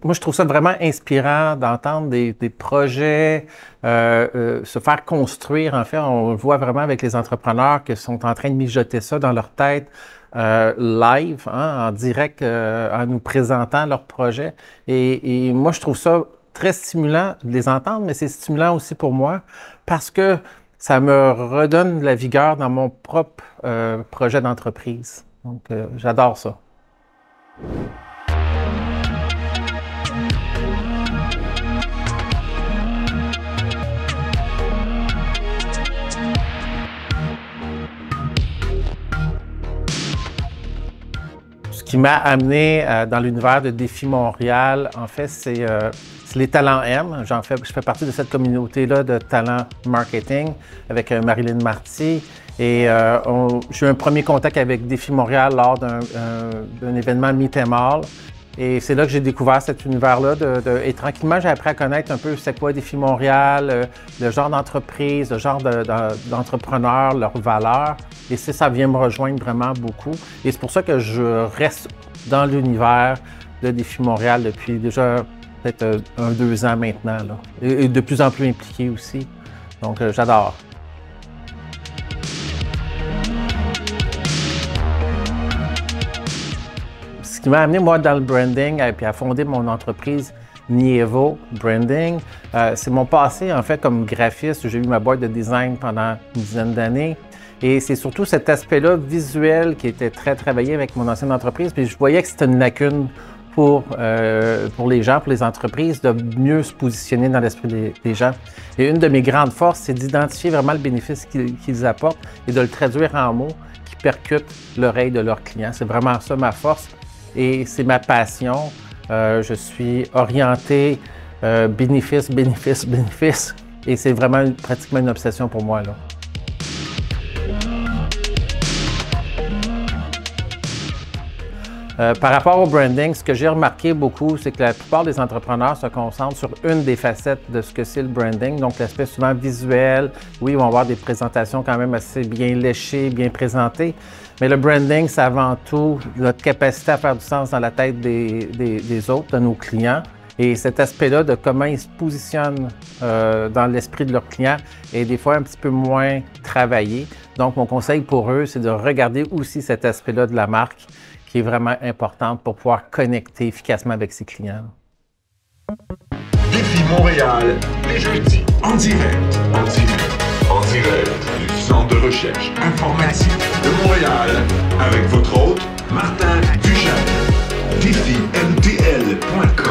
Moi, je trouve ça vraiment inspirant d'entendre des projets se faire construire. En fait, on le voit vraiment avec les entrepreneurs qui sont en train de mijoter ça dans leur tête live, hein, en direct, en nous présentant leurs projets. Et moi, je trouve ça très stimulant de les entendre, mais c'est stimulant aussi pour moi parce que ça me redonne de la vigueur dans mon propre projet d'entreprise. Donc, j'adore ça. Ce qui m'a amené dans l'univers de Défi Montréal, en fait, c'est les Talents M. Je fais partie de cette communauté-là de talent marketing avec Marilyn Marty. Et j'ai eu un premier contact avec Défi Montréal lors d'un événement Meet 'em All. Et c'est là que j'ai découvert cet univers-là. Et tranquillement, j'ai appris à connaître un peu c'est quoi Défi Montréal, le genre d'entreprise, le genre d'entrepreneurs, leurs valeurs. Et ça vient me rejoindre vraiment beaucoup. Et c'est pour ça que je reste dans l'univers de Défi Montréal depuis déjà peut-être 1-2 ans maintenant. Là. Et de plus en plus impliqué aussi. Donc, j'adore. Ce qui m'a amené, moi, dans le branding et puis à fonder mon entreprise Nievo Branding, c'est mon passé, en fait, comme graphiste. J'ai eu ma boîte de design pendant une dizaine d'années. Et c'est surtout cet aspect-là visuel qui était très travaillé avec mon ancienne entreprise. Puis je voyais que c'était une lacune pour les gens, pour les entreprises, de mieux se positionner dans l'esprit des gens. Et une de mes grandes forces, c'est d'identifier vraiment le bénéfice qu'ils apportent et de le traduire en mots qui percutent l'oreille de leurs clients. C'est vraiment ça ma force. Et c'est ma passion. Je suis orienté bénéfice, bénéfice, bénéfice. Et c'est vraiment pratiquement une obsession pour moi, là. Par rapport au branding, ce que j'ai remarqué beaucoup, c'est que la plupart des entrepreneurs se concentrent sur une des facettes de ce que c'est le branding, donc l'aspect souvent visuel. Oui, ils vont avoir des présentations quand même assez bien léchées, bien présentées, mais le branding, c'est avant tout notre capacité à faire du sens dans la tête des autres, de nos clients. Et cet aspect-là de comment ils se positionnent dans l'esprit de leurs clients est des fois un petit peu moins travaillé. Donc, mon conseil pour eux, c'est de regarder aussi cet aspect-là de la marque qui est vraiment importante pour pouvoir connecter efficacement avec ses clients. Défi Montréal, les jeudis, en direct du Centre de recherche informatique de Montréal, avec votre hôte, Martin Duchamp. DéfiMTL.com